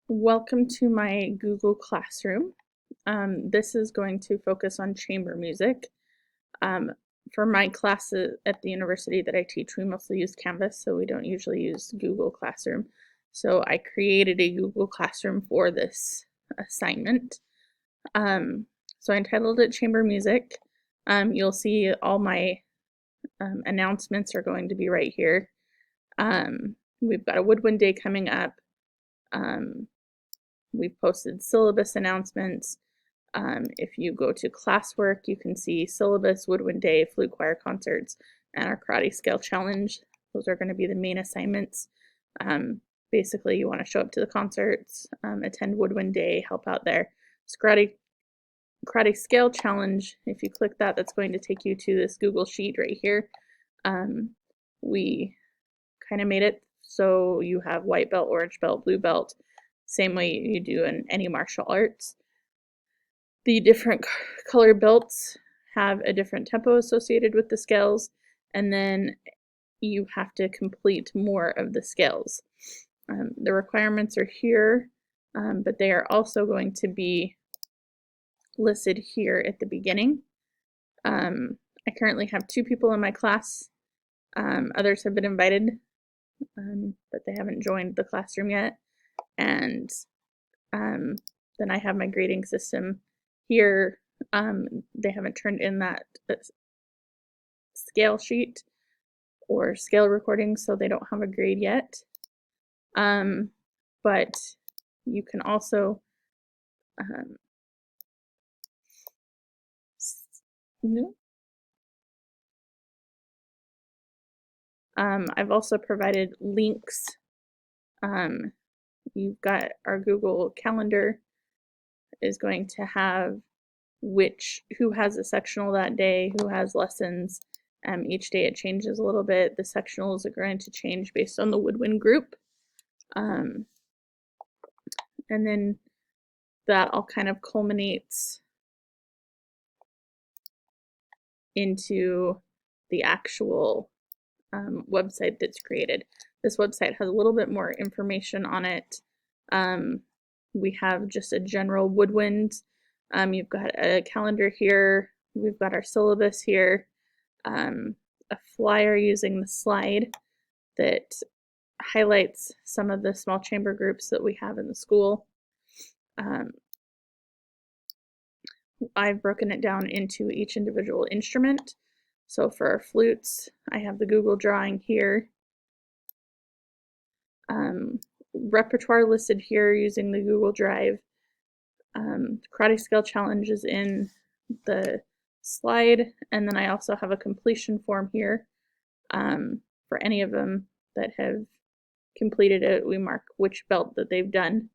Welcome to my Google Classroom. This is going to focus on chamber music. For my classes at the university that I teach, we mostly use Canvas, so we don't usually use Google Classroom. So I created a Google Classroom for this assignment. So I entitled it Chamber Music. You'll see all my announcements are going to be right here. We've got a Woodwind Day coming up. We've posted syllabus announcements. If you go to classwork, you can see syllabus, Woodwind Day, flute choir concerts, and our karate scale challenge. Those are going to be the main assignments. Basically, you want to show up to the concerts, attend Woodwind Day, help out there. Karate scale challenge, if you click that, that's going to take you to this Google sheet right here. We kind of made it so you have white belt, orange belt, blue belt, same way you do in any martial arts. The different color belts have a different tempo associated with the scales, and then you have to complete more of the scales. The requirements are here, but they are also going to be listed here at the beginning. I currently have 2 people in my class. Others have been invited, but they haven't joined the classroom yet. And then I have my grading system here. They haven't turned in that scale sheet or scale recording, so they don't have a grade yet. But you can also I've also provided links. You've got our Google Calendar is going to have who has a sectional that day, who has lessons. Each day it changes a little bit. The sectionals are going to change based on the Woodwind group. And then that all kind of culminates into the actual website that's created. This website has a little bit more information on it. We have just a general woodwind. You've got a calendar here. We've got our syllabus here. A flyer using the slide that highlights some of the small chamber groups that we have in the school. I've broken it down into each individual instrument. So for our flutes, I have the Google drawing here. Repertoire listed here using the Google Drive. Karate scale challenge is in the slide, and then I also have a completion form here. For any of them that have completed it, we mark which belt that they've done.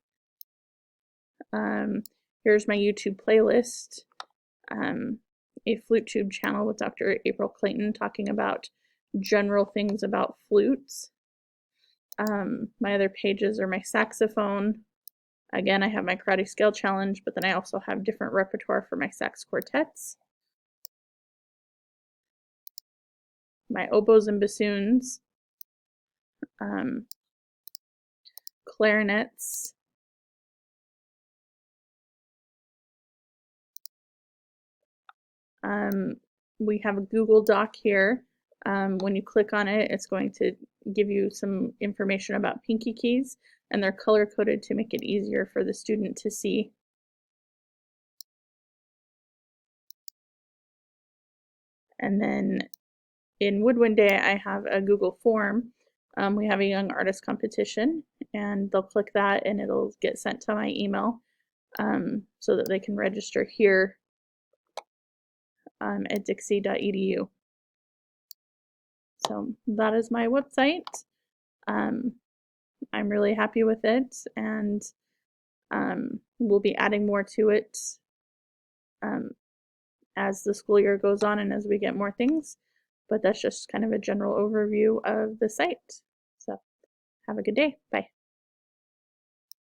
Here's my YouTube playlist. A flute tube channel with Dr. April Clayton talking about general things about flutes. My other pages are my saxophone. Again, I have my karate scale challenge, but then I also have different repertoire for my sax quartets. My oboes and bassoons. Clarinets. We have a Google Doc here. When you click on it, it's going to give you some information about pinky keys, and they're color coded to make it easier for the student to see. And then in Woodwind Day, I have a Google form. We have a young artist competition, and they'll click that and it'll get sent to my email so that they can register here at dixie.edu. So that is my website. I'm really happy with it, and we'll be adding more to it as the school year goes on and as we get more things. But that's just kind of a general overview of the site. So have a good day. Bye.